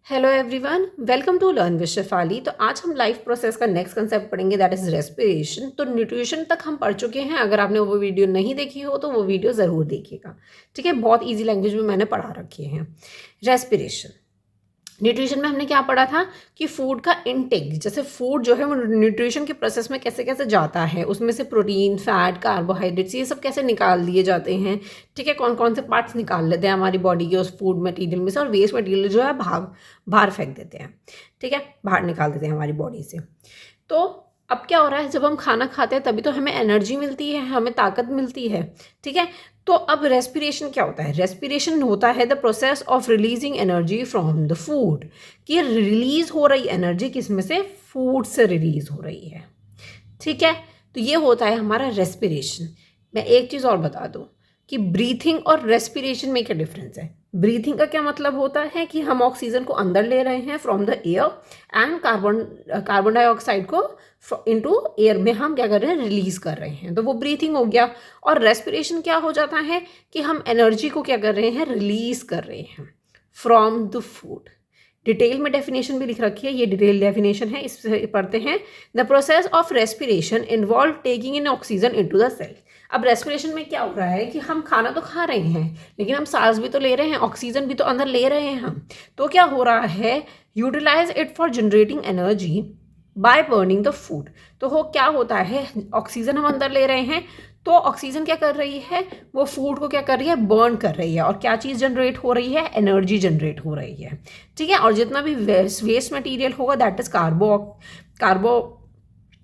Hello everyone, welcome to learn with Shefali. तो आज हम लाइफ प्रोसेस का नेक्स्ट कंसेप्ट पढ़ेंगे, दैट इज रेस्पिरेशन। तो न्यूट्रिशन तक हम पढ़ चुके हैं। अगर आपने वो वीडियो नहीं देखी हो तो वो वीडियो ज़रूर देखिएगा। ठीक है, बहुत इजी लैंग्वेज में मैंने पढ़ा रखे हैं। रेस्पिरेशन, न्यूट्रिशन में हमने क्या पढ़ा था कि फूड का इनटेक, जैसे फूड जो है वो न्यूट्रिशन के प्रोसेस में कैसे कैसे जाता है, उसमें से प्रोटीन, फैट, कार्बोहाइड्रेट्स, ये सब कैसे निकाल दिए जाते हैं। ठीक है, कौन कौन से पार्ट्स निकाल लेते हैं हमारी बॉडी के उस फूड मटेरियल में से, और वेस्ट मटेरियल जो है बाहर फेंक देते हैं। ठीक है, बाहर निकाल देते हैं हमारी बॉडी से। तो अब क्या हो रहा है, जब हम खाना खाते हैं तभी तो हमें एनर्जी मिलती है, हमें ताकत मिलती है। ठीक है, तो अब रेस्पिरेशन क्या होता है? रेस्पिरेशन होता है the process of releasing energy from the food. कि रिलीज हो रही एनर्जी किस में से? फूड से रिलीज हो रही है। ठीक है, तो ये होता है हमारा रेस्पिरेशन। मैं एक चीज़ और बता दूं कि ब्रीथिंग और रेस्पिरेशन में क्या डिफरेंस है। ब्रीथिंग का क्या मतलब होता है कि हम ऑक्सीजन को अंदर ले रहे हैं from the air, and carbon dioxide को इनटू एयर में हम क्या कर रहे हैं? रिलीज कर रहे हैं, तो वो ब्रीथिंग हो गया। और रेस्पिरेशन क्या हो जाता है कि हम एनर्जी को क्या कर रहे हैं? रिलीज कर रहे हैं फ्रॉम द फूड। डिटेल में डेफिनेशन भी लिख रखी है, ये डिटेल डेफिनेशन है, इससे पढ़ते हैं। The process of respiration involve taking in oxygen into the cell. अब रेस्पिरेशन में क्या हो रहा है कि हम खाना तो खा रहे हैं, लेकिन हम सांस भी तो ले रहे हैं, ऑक्सीजन भी तो अंदर ले रहे हैं हम। तो क्या हो रहा है? Utilize it for generating energy by burning the food. तो हो क्या होता है, ऑक्सीजन हम अंदर ले रहे हैं, तो ऑक्सीजन क्या कर रही है? वो फूड को क्या कर रही है? बर्न कर रही है। और क्या चीज़ जनरेट हो रही है? एनर्जी जनरेट हो रही है। ठीक है, और जितना भी वेस्ट मटेरियल होगा, दैट इज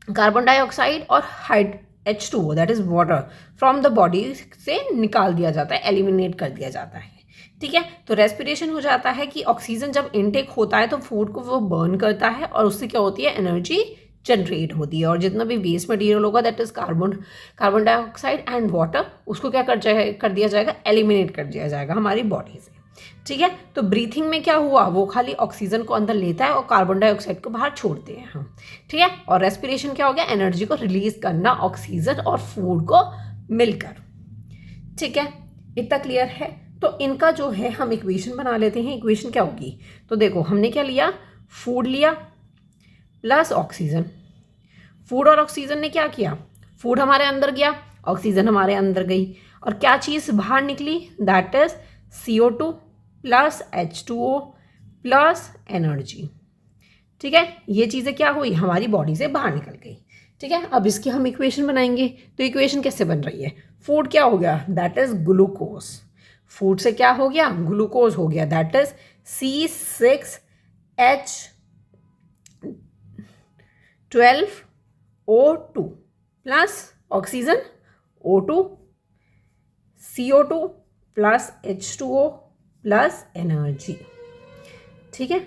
कार्बन डाइऑक्साइड और H2O, that is water, from the body से निकाल दिया जाता है, एलिमिनेट कर दिया जाता है। ठीक है, तो रेस्पिरेशन हो जाता है कि ऑक्सीजन जब इनटेक होता है तो फूड को वो बर्न करता है, और उससे क्या होती है? एनर्जी जनरेट होती है। और जितना भी वेस्ट मटेरियल होगा, that is carbon dioxide and water, उसको क्या कर दिया जाएगा? एलिमिनेट कर दिया जाएगा हमारी बॉडी से। ठीक है, तो ब्रीथिंग में क्या हुआ? वो खाली ऑक्सीजन को अंदर लेता है और कार्बन डाइऑक्साइड को बाहर छोड़ते हैं हम। ठीक है, और रेस्पिरेशन क्या हो गया? एनर्जी को रिलीज करना ऑक्सीजन और फूड को मिलकर। ठीक है, इतना क्लियर है। तो इनका जो है हम इक्वेशन बना लेते हैं। इक्वेशन क्या होगी? तो देखो, हमने क्या लिया? फूड लिया प्लस ऑक्सीजन। फूड और ऑक्सीजन ने क्या किया? फूड हमारे अंदर गया, ऑक्सीजन हमारे अंदर गई, और क्या चीज़ बाहर निकली? That is CO2 plus H2O plus energy. ठीक है, ये चीज़ें क्या हुई? हमारी बॉडी से बाहर निकल गई। ठीक है, अब इसकी हम इक्वेशन बनाएंगे। तो इक्वेशन कैसे बन रही है? फूड क्या हो गया? That is glucose. फूड से क्या हो गया? ग्लूकोज हो गया, that is C6H12O2 plus oxygen O2, CO2 plus H2O plus energy. ठीक है,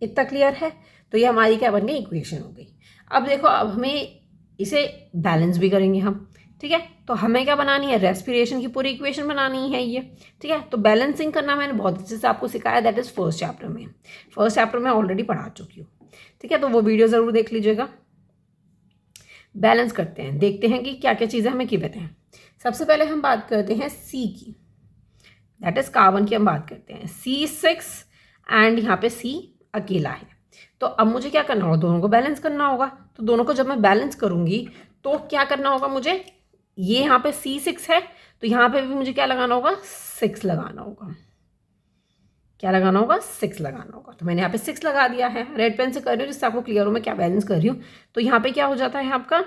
इतना क्लियर है। तो ये हमारी क्या बन गई? इक्वेशन हो गई। अब देखो, अब हमें इसे बैलेंस भी करेंगे हम। ठीक है, तो हमें क्या बनानी है? रेस्पिरेशन की पूरी इक्वेशन बनानी है ये। ठीक है, तो बैलेंसिंग करना मैंने बहुत अच्छे से आपको सिखाया, दैट इज फर्स्ट चैप्टर में। फर्स्ट चैप्टर में ऑलरेडी पढ़ा चुकी हूँ। ठीक है, तो वो वीडियो ज़रूर देख लीजिएगा। बैलेंस करते हैं, देखते हैं कि क्या क्या चीज़ें हमें गिवन हैं। सबसे पहले हम बात करते हैं C की, दैट इज कार्बन की हम बात करते हैं। C6 एंड यहाँ पे C अकेला है। तो अब मुझे क्या करना होगा? दोनों को बैलेंस करना होगा। तो दोनों को जब मैं बैलेंस करूंगी तो क्या करना होगा मुझे? ये यहाँ पे C6 है, तो यहाँ पे भी मुझे क्या लगाना होगा? 6 लगाना होगा। क्या लगाना होगा? 6 लगाना होगा। तो मैंने यहाँ पे 6 लगा दिया है, रेड पेन से कर रही हूँ जिससे आपको क्लियर हो मैं क्या बैलेंस कर रही हूँ। तो यहाँ पे क्या हो जाता है आपका?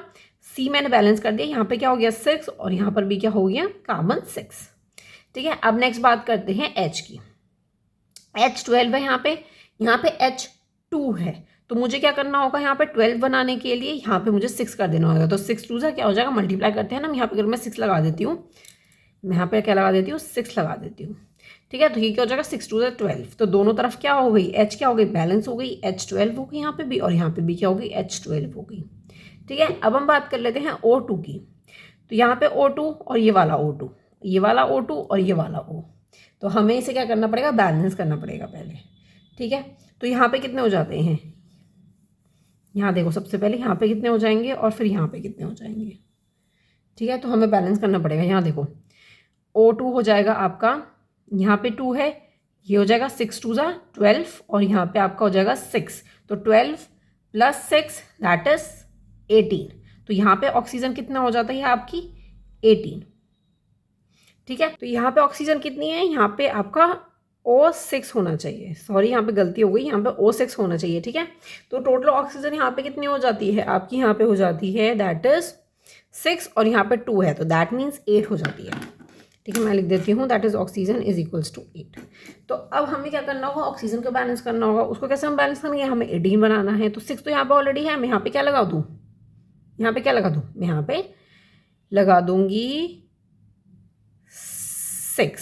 C मैंने बैलेंस कर दिया, यहाँ पे क्या हो गया? 6, और यहाँ पर भी क्या हो गया? कार्बन 6। ठीक है, अब नेक्स्ट बात करते हैं H की। H12 है यहाँ पे H2 है। तो मुझे क्या करना होगा? यहाँ पे 12 बनाने के लिए यहाँ पे मुझे 6 कर देना होगा। तो 6 2 से क्या हो जाएगा? मल्टीप्लाई करते हैं ना, यहाँ पे अगर मैं 6 लगा देती हूँ, मैं यहाँ पे क्या लगा देती हूँ? 6 लगा देती हूँ। ठीक है, तो ये क्या हो जाएगा? 6 2 से 12। तो दोनों तरफ क्या हो गई? H क्या हो गई? बैलेंस हो गई। H12 हो गई यहाँ पे भी, और यहाँ पे भी क्या हो गई? H12 हो गई। ठीक है, अब हम बात कर लेते हैं O2 की। तो यहाँ पे O2 और ये वाला O2, ये वाला O2 और ये वाला O, तो हमें इसे क्या करना पड़ेगा? बैलेंस करना पड़ेगा पहले। ठीक है, तो यहाँ पे कितने हो जाते हैं? यहाँ देखो, सबसे पहले यहाँ पे कितने हो जाएंगे और फिर यहाँ पे कितने हो जाएंगे। ठीक है, तो हमें बैलेंस करना पड़ेगा। यहाँ देखो, O2 हो जाएगा आपका, यहाँ पे 2 है, ये हो जाएगा 6 2 ज़ा 12 और यहाँ पे आपका हो जाएगा 6, तो 12 + 6 दैट इज 18। तो यहाँ पे ऑक्सीजन कितना हो जाता है आपकी 18, ठीक है। तो यहाँ पे ऑक्सीजन कितनी है, यहाँ पे आपका O6 होना चाहिए, सॉरी यहाँ पे गलती हो गई, यहाँ पे O6 होना चाहिए, ठीक है। तो टोटल ऑक्सीजन यहाँ पे कितनी हो जाती है आपकी, यहाँ पे हो जाती है दैट इज 6 और यहाँ पे 2 है तो दैट मीन्स 8 हो जाती है, ठीक है। मैं लिख देती हूँ that is oxygen is equals to 8। तो अब हमें क्या करना होगा, ऑक्सीजन को बैलेंस करना होगा। उसको कैसे हम बैलेंस करेंगे, हमें 18 बनाना है। तो 6 तो यहाँ पे ऑलरेडी है, मैं यहाँ पे क्या लगा दूँ, यहाँ पे क्या लगा दूँ, मैं यहाँ पे लगा दूंगी 6,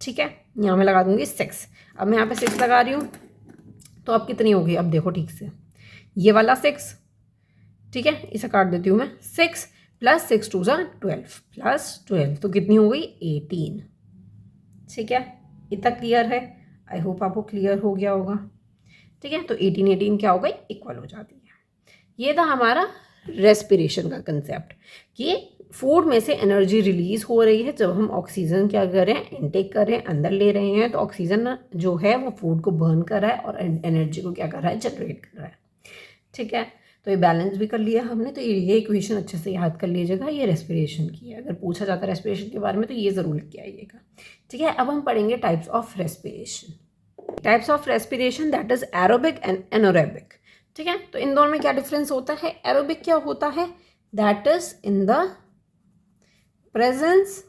ठीक है। यहाँ मैं लगा दूंगी 6। अब मैं यहाँ पे 6 लगा रही हूँ, तो अब कितनी होगी, अब देखो ठीक से, ये वाला 6, ठीक है, इसे काट देती हूँ मैं। 6 + 6 2 ज़ा 12 + 12 तो कितनी हो गई 18, ठीक है। इतना क्लियर है, आई होप आपको क्लियर हो गया होगा, ठीक है। तो 18 क्या हो गई, इक्वल हो जाती है। ये था हमारा रेस्पिरेशन का कंसेप्ट कि फूड में से एनर्जी रिलीज हो रही है जब हम ऑक्सीजन क्या कर रहे हैं, इनटेक कर रहे हैं, अंदर ले रहे हैं। तो ऑक्सीजन जो है वो फूड को बर्न कर रहा है और एनर्जी को क्या कर रहा है, जनरेट कर रहा है, ठीक है। तो ये बैलेंस भी कर लिया हमने। तो ये इक्वेशन अच्छे से याद कर लीजिएगा, ये रेस्पिरेशन की है। अगर पूछा जाता है रेस्पिरेशन के बारे में तो ये ज़रूर लिख के आइएगा, ठीक है। अब हम पढ़ेंगे types of respiration. Types of respiration that is aerobic and anaerobic, ठीक है। तो इन दोनों में क्या डिफरेंस होता है, एरोबिक क्या होता है, that is in the presence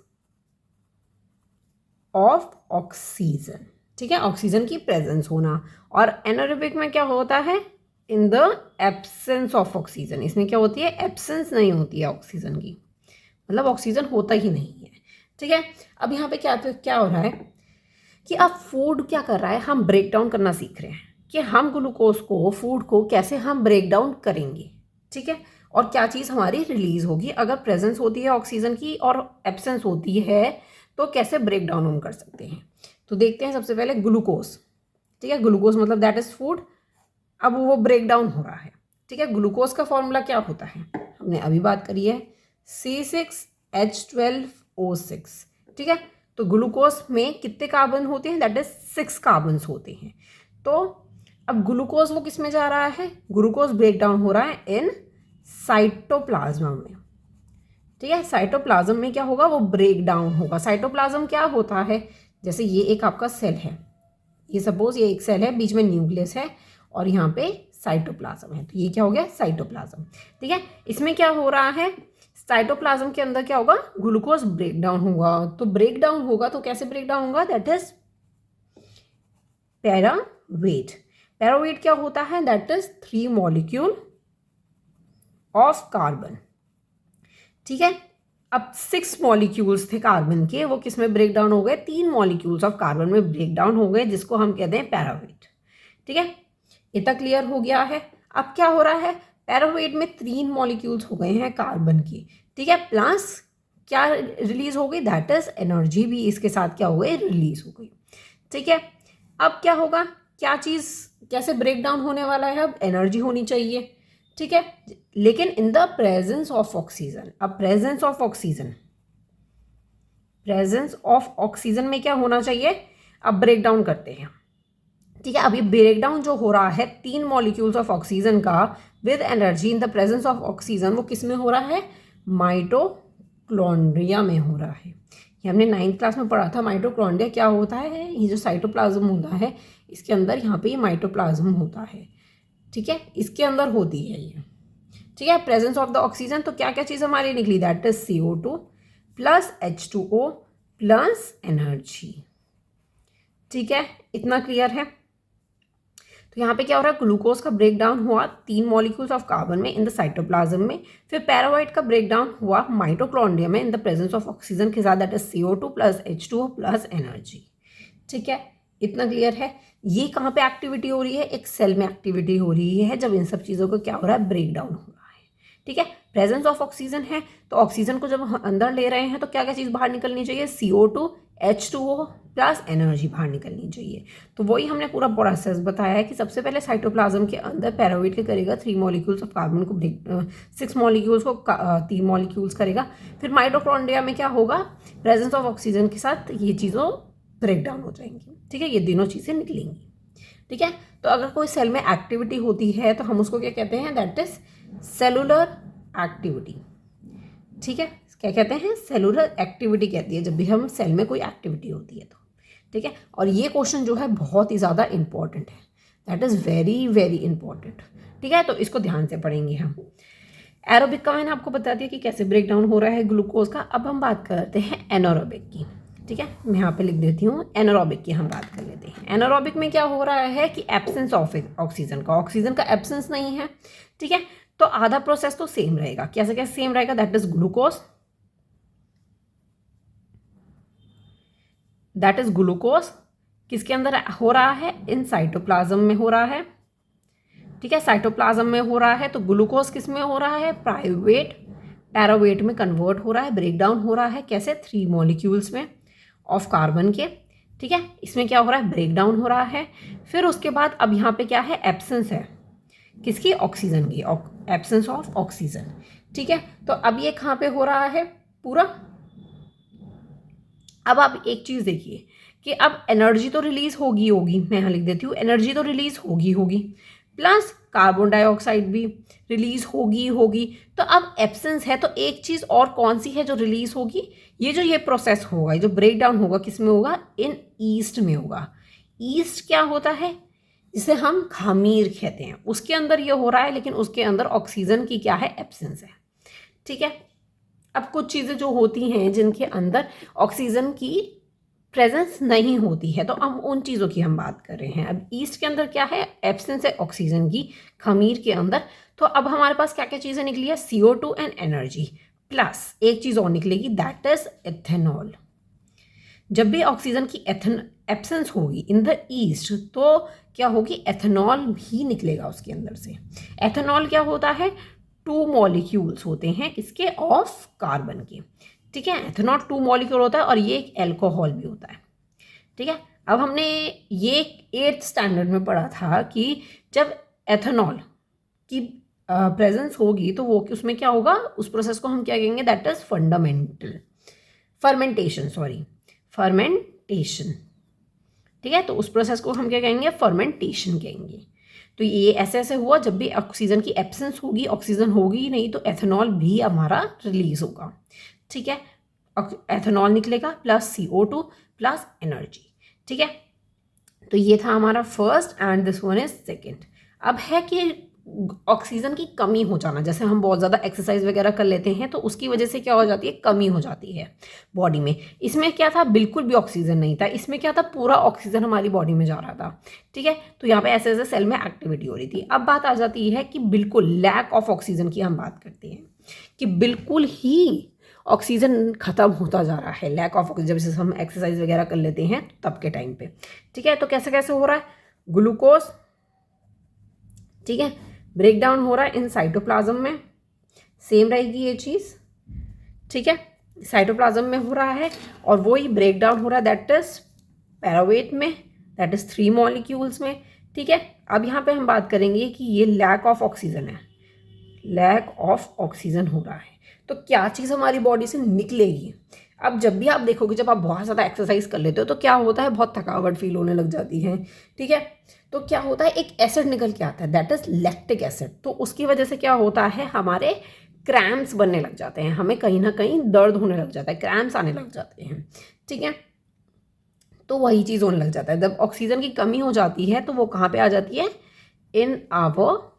of oxygen, ठीक है, ऑक्सीजन की प्रेजेंस होना। और एनोरेबिक में क्या होता है, इन द एब्सेंस ऑफ ऑक्सीजन। इसमें क्या होती है, एब्सेंस नहीं होती है ऑक्सीजन की, मतलब ऑक्सीजन होता ही नहीं है, ठीक है। अब यहाँ पे क्या हो रहा है कि अब फूड क्या कर रहा है, हम ब्रेक डाउन करना सीख रहे हैं कि हम ग्लूकोज को, फूड को कैसे हम ब्रेक डाउन करेंगे, ठीक है। और क्या चीज़ हमारी रिलीज होगी, अगर प्रेजेंस होती है ऑक्सीजन की और एब्सेंस होती है तो कैसे ब्रेक डाउन हम कर सकते हैं। तो देखते हैं सबसे पहले ग्लूकोज, ठीक है। ग्लूकोज मतलब दैट इज फूड, अब वो ब्रेक डाउन हो रहा है, ठीक है। ग्लूकोज का फॉर्मूला क्या होता है, हमने अभी बात करी है, C6H12O6, ठीक है। तो ग्लूकोज में कितने कार्बन होते हैं, दैट इज 6 कार्बन होते हैं। तो अब ग्लूकोज वो किस में जा रहा है, ग्लूकोज ब्रेक डाउन हो रहा है इन साइटोप्लाज्म में, ठीक है। साइटोप्लाज्म में क्या होगा, वो ब्रेक डाउन होगा। साइटोप्लाज्म क्या होता है, जैसे ये एक आपका सेल है, ये सपोज ये एक सेल है, बीच में न्यूक्लियस है और यहाँ पे साइटोप्लाज्म है, तो ये क्या हो गया, साइटोप्लाज्म, ठीक है। इसमें क्या हो रहा है, साइटोप्लाज्म के अंदर क्या होगा, ग्लूकोज ब्रेक डाउन होगा। तो ब्रेक डाउन होगा तो कैसे ब्रेक डाउन होगा, दैट इज पैरावेट। पैरावेट क्या होता है, that is 3 molecule of carbon, ठीक है। अब 6 मॉलिक्यूल्स थे कार्बन के, वो किस में ब्रेक डाउन हो गए, 3 मॉलिक्यूल्स ऑफ कार्बन में ब्रेक डाउन हो गए, जिसको हम कहते हैं पैरावेट, ठीक है। इतना क्लियर हो गया है। अब क्या हो रहा है, पैरावेट में 3 मॉलिक्यूल्स हो गए हैं कार्बन के, ठीक है, प्लस क्या रिलीज हो गई, दैट इज एनर्जी भी इसके साथ क्या हो गई, रिलीज हो गई, ठीक है। अब क्या होगा, क्या चीज़ कैसे ब्रेक डाउन होने वाला है, अब एनर्जी होनी चाहिए, ठीक है, लेकिन इन द प्रेजेंस ऑफ ऑक्सीजन। अब प्रेजेंस ऑफ ऑक्सीजन में क्या होना चाहिए, अब ब्रेक डाउन करते हैं, ठीक है। अभी ब्रेक डाउन जो हो रहा है 3 मॉलिक्यूल्स ऑफ ऑक्सीजन का with energy in the presence of oxygen, वो किस में हो रहा है, माइटोकॉन्ड्रिया में हो रहा है। ये हमने 9th क्लास में पढ़ा था। माइटोकॉन्ड्रिया क्या होता है, ये जो साइटोप्लाज्म होता है इसके अंदर यहाँ पे ये माइटोप्लाज्म होता है, ठीक है, इसके अंदर होती है ये, ठीक है। प्रेजेंस ऑफ द ऑक्सीजन, तो क्या क्या चीज़ हमारी निकली, that is CO2 + H2O + energy, ठीक है। इतना क्लियर है। तो यहाँ पे क्या हो रहा है, ग्लूकोज का ब्रेक डाउन हुआ 3 मॉलिक्यूल्स ऑफ कार्बन में इन द साइटोप्लाज्म में, फिर पैरावाइट का ब्रेक डाउन हुआ माइटोकॉन्ड्रिया में इन द प्रेजेंस ऑफ ऑक्सीजन के साथ, that is CO2 + H2O + energy, ठीक है। इतना क्लियर है। ये कहाँ पे एक्टिविटी हो रही है, एक सेल में एक्टिविटी हो रही है जब इन सब चीज़ों को क्या हो रहा है, ब्रेक डाउन हो रहा है, ठीक है। प्रेजेंस ऑफ ऑक्सीजन है तो ऑक्सीजन को जब हम अंदर ले रहे हैं तो क्या क्या चीज़ बाहर निकलनी चाहिए, CO2 H2O + एनर्जी बाहर निकलनी चाहिए। तो वही हमने पूरा प्रोसेस बताया है कि सबसे पहले साइटोप्लाज्म के अंदर पैरावेट के करेगा 3 मॉलिक्यूल्स ऑफ कार्बन को 6 मॉलिक्यूल्स को 3 मॉलिक्यूल्स करेगा, फिर माइटोकॉन्ड्रिया में क्या होगा, प्रेजेंस ऑफ ऑक्सीजन के साथ ये चीज़ों ब्रेक डाउन हो जाएंगी। ठीक है, ये तीनों चीज़ें निकलेंगी। ठीक है, तो अगर कोई सेल में एक्टिविटी होती है तो हम उसको क्या कहते हैं, दैट इज सेलुलर एक्टिविटी। ठीक है, क्या कहते हैं, सेलुलर एक्टिविटी कहती है जब भी हम सेल में कोई एक्टिविटी होती है तो। ठीक है, और ये क्वेश्चन जो है बहुत ही ज़्यादा इंपॉर्टेंट है, that is very very important. ठीक है, तो इसको ध्यान से पढ़ेंगे हम। एरोबिक का मैंने आपको बता दिया कि कैसे ब्रेक डाउन हो रहा है ग्लूकोज का। अब हम बात करते हैं एनारोबिक की। ठीक है, मैं यहाँ पे लिख देती हूँ, एनारोबिक की हम बात कर लेते हैं। एनारोबिक में क्या हो रहा है कि एब्सेंस ऑफ ऑक्सीजन का एब्सेंस नहीं है। ठीक है, तो आधा प्रोसेस तो सेम रहेगा। कैसे कैसे सेम रहेगा, दैट इज ग्लूकोज किसके अंदर हो रहा है, इन साइटोप्लाज्म में हो रहा है। ठीक है, साइटोप्लाज्म में हो रहा है, तो ग्लूकोज किस में हो रहा है, पैरावेट में कन्वर्ट हो रहा है, ब्रेक डाउन हो रहा है। कैसे, 3 मॉलिक्यूल्स में ऑफ कार्बन के। ठीक है, इसमें क्या हो रहा है, ब्रेक डाउन हो रहा है। फिर उसके बाद अब यहाँ पे क्या है, एब्सेंस है किसकी, ऑक्सीजन की, एब्सेंस ऑफ ऑक्सीजन। ठीक है, तो अब ये कहाँ पे हो रहा है पूरा। अब आप एक चीज़ देखिए कि अब एनर्जी तो रिलीज होगी, मैं यहाँ लिख देती हूँ, एनर्जी तो रिलीज होगी प्लस कार्बन डाइऑक्साइड भी रिलीज होगी। तो अब एब्सेंस है, तो एक चीज़ और कौन सी है जो रिलीज होगी, ये प्रोसेस होगा, ये जो ब्रेक डाउन होगा किस में होगा, इन ईस्ट में होगा। ईस्ट क्या होता है, जिसे हम खमीर कहते हैं, उसके अंदर ये हो रहा है, लेकिन उसके अंदर ऑक्सीजन की क्या है, एब्सेंस है। ठीक है, अब कुछ चीज़ें जो होती हैं जिनके अंदर ऑक्सीजन की प्रेजेंस नहीं होती है, तो हम उन चीज़ों की हम बात कर रहे हैं। अब ईस्ट के अंदर क्या है, एब्सेंस है ऑक्सीजन की खमीर के अंदर। तो अब हमारे पास क्या क्या चीज़ें निकली है, CO2 एंड एनर्जी, प्लस एक चीज़ और निकलेगी, दैट इज एथेनॉल। जब भी ऑक्सीजन की एब्सेंस होगी इन द ईस्ट, तो क्या होगी, एथेनॉल भी निकलेगा उसके अंदर से। एथेनॉल क्या होता है, 2 मॉलिक्यूल्स होते हैं किसके, ऑफ कार्बन के। ठीक है, एथेनॉल 2 मॉलिक्यूल होता है और ये एक एल्कोहल भी होता है। ठीक है, अब हमने ये 8th स्टैंडर्ड में पढ़ा था कि जब एथेनॉल की प्रेजेंस होगी तो वो उसमें क्या होगा, उस प्रोसेस को हम क्या कहेंगे, दैट इज फर्मेंटेशन। ठीक है, तो उस प्रोसेस को हम क्या कहेंगे, फर्मेंटेशन कहेंगे। तो ये ऐसे ऐसे हुआ, जब भी ऑक्सीजन की एब्सेंस होगी, ऑक्सीजन होगी ही नहीं, तो एथेनॉल भी हमारा रिलीज होगा। ठीक है, एथेनॉल निकलेगा प्लस CO2 प्लस एनर्जी। ठीक है, तो ये था हमारा first and this one is second. अब है कि ऑक्सीजन की कमी हो जाना, जैसे हम बहुत ज़्यादा एक्सरसाइज वगैरह कर लेते हैं तो उसकी वजह से क्या हो जाती है, कमी हो जाती है बॉडी में। इसमें क्या था, बिल्कुल भी ऑक्सीजन नहीं था, इसमें क्या था, पूरा ऑक्सीजन हमारी बॉडी में जा रहा था। ठीक है, तो यहाँ पे ऐसे ऐसे सेल में एक्टिविटी हो रही थी। अब बात आ जाती है कि बिल्कुल लैक ऑफ ऑक्सीजन की हम बात करते हैं कि बिल्कुल ही ऑक्सीजन खत्म होता जा रहा है, लैक ऑफ ऑक्सीजन। जब हम एक्सरसाइज वगैरह कर लेते हैं तब के टाइम पे। ठीक है, तो कैसे कैसे हो रहा है, ग्लूकोज, ठीक है, ब्रेक डाउन हो रहा है इन साइटोप्लाज्म में, सेम रहेगी ये चीज़। ठीक है, साइटोप्लाज्म में हो रहा है और वही ब्रेक डाउन हो रहा है, दैट इज पैरावेट में, दैट इज 3 मॉलिक्यूल्स में। ठीक है, अब यहाँ पे हम बात करेंगे कि ये लैक ऑफ ऑक्सीजन है, लैक ऑफ ऑक्सीजन हो रहा है, तो क्या चीज़ हमारी बॉडी से निकलेगी। अब जब भी आप देखोगे, जब आप बहुत ज़्यादा एक्सरसाइज कर लेते हो तो क्या होता है, बहुत थकावट फील होने लग जाती है। ठीक है, तो क्या होता है, एक एसिड निकल के आता है, दैट इज लैक्टिक एसिड। तो उसकी वजह से क्या होता है, हमारे क्रैम्प्स बनने लग जाते हैं, हमें कहीं ना कहीं दर्द होने लग जाता है, क्रैम्प्स आने लग जाते हैं। ठीक है, तो वही चीज़ होने लग जाता है। जब ऑक्सीजन की कमी हो जाती है तो वो कहाँ पे आ जाती है, इन आवर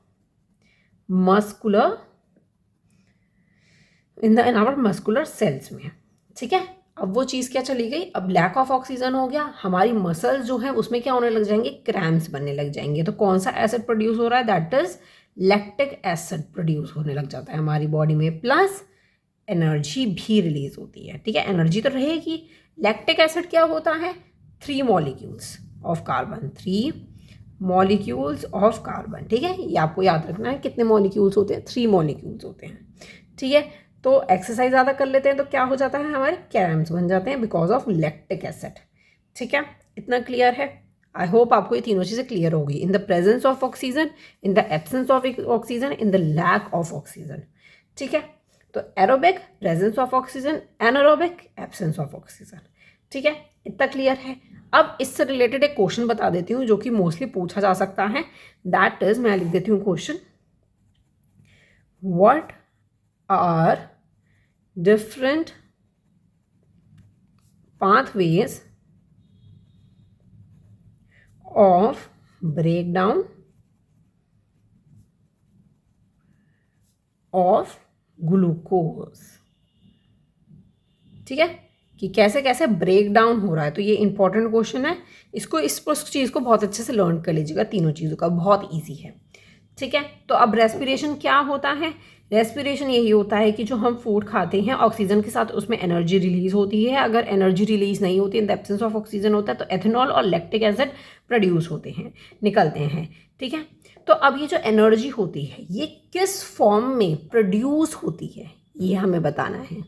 मस्कुलर सेल्स में। ठीक है, अब वो चीज़ क्या चली गई, अब लैक ऑफ ऑक्सीजन हो गया, हमारी मसल्स जो है उसमें क्या होने लग जाएंगे, क्रैम्प्स बनने लग जाएंगे। तो कौन सा एसिड प्रोड्यूस हो रहा है, that is lactic acid produce होने लग जाता है हमारी बॉडी में, प्लस एनर्जी भी रिलीज होती है। ठीक है, एनर्जी तो रहेगी। लैक्टिक एसिड क्या होता है, 3 molecules of carbon, 3 molecules of carbon. ठीक है, ये आपको याद रखना है, कितने मॉलिक्यूल्स होते हैं, 3 मॉलिक्यूल्स होते हैं। ठीक है, तो एक्सरसाइज ज़्यादा कर लेते हैं तो क्या हो जाता है, हमारे क्रैम्प्स बन जाते हैं बिकॉज ऑफ लैक्टिक एसिड। ठीक है, इतना क्लियर है। आई होप आपको ये तीनों चीज़ें क्लियर होगी, in the presence of oxygen, in the absence of oxygen, in the lack of oxygen. ठीक है, तो aerobic presence of oxygen, anaerobic absence of oxygen. ठीक है, इतना क्लियर है। अब इससे रिलेटेड एक क्वेश्चन बता देती हूँ जो कि मोस्टली पूछा जा सकता है। दैट इज, मैं लिख देती हूँ question, what are different pathways of breakdown of glucose। ठीक है, कि कैसे कैसे ब्रेक डाउन हो रहा है। तो ये इंपॉर्टेंट क्वेश्चन है, इसको इस चीज़ को बहुत अच्छे से लर्न कर लीजिएगा, तीनों चीज़ों का, बहुत ईजी है। ठीक है, तो अब रेस्पिरेशन क्या होता है? रेस्पिरेशन यही होता है कि जो हम फूड खाते हैं ऑक्सीजन के साथ उसमें एनर्जी रिलीज होती है। अगर एनर्जी रिलीज नहीं होती, इन द एब्सेंस ऑफ ऑक्सीजन होता है, तो एथेनॉल और लैक्टिक एसिड प्रोड्यूस होते हैं, निकलते हैं। ठीक है, तो अब ये जो एनर्जी होती है ये किस फॉर्म में प्रोड्यूस होती है ये हमें बताना है।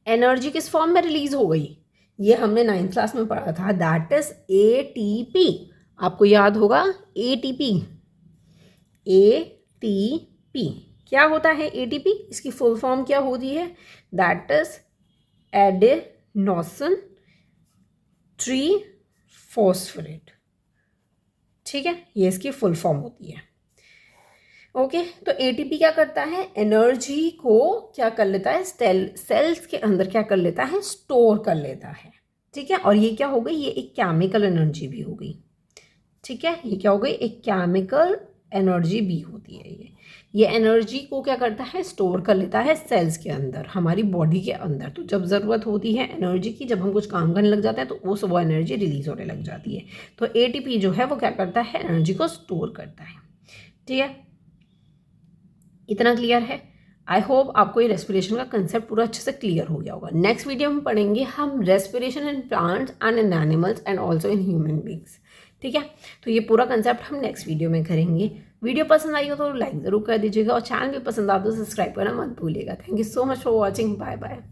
एनर्जी किस फॉर्म में रिलीज हो गई ये हमने 9th क्लास में पढ़ा था, दैट इज ATP। आपको याद होगा ATP। ATP क्या होता है? ATP इसकी फुल फॉर्म क्या होती है? That is adenosine triphosphate. ठीक है, ये इसकी फुल फॉर्म होती है। ओके, तो ATP क्या करता है? एनर्जी को क्या कर लेता है? सेल्स के अंदर क्या कर लेता है? स्टोर कर लेता है। ठीक है, और ये क्या हो गई? ये एक केमिकल एनर्जी भी हो गई। ठीक है, ये क्या हो गई? एक केमिकल एनर्जी भी होती है। ये एनर्जी को क्या करता है? स्टोर कर लेता है सेल्स के अंदर, हमारी बॉडी के अंदर। तो जब ज़रूरत होती है एनर्जी की, जब हम कुछ काम करने लग जाते हैं, तो वो एनर्जी रिलीज होने लग जाती है। तो ATP जो है वो क्या करता है? एनर्जी को स्टोर करता है। ठीक है, इतना क्लियर है? आई होप आपको ये रेस्पिरेशन का कंसेप्ट पूरा अच्छे से क्लियर हो गया होगा। नेक्स्ट वीडियो में पढ़ेंगे हम respiration in plants and in animals and also in human beings. ठीक है, तो ये पूरा कंसेप्ट हम नेक्स्ट वीडियो में करेंगे। वीडियो पसंद आई हो तो लाइक ज़रूर कर दीजिएगा, और चैनल भी पसंद आता तो सब्सक्राइब करना मत भूलिएगा। Thank you so much for watching. Bye bye.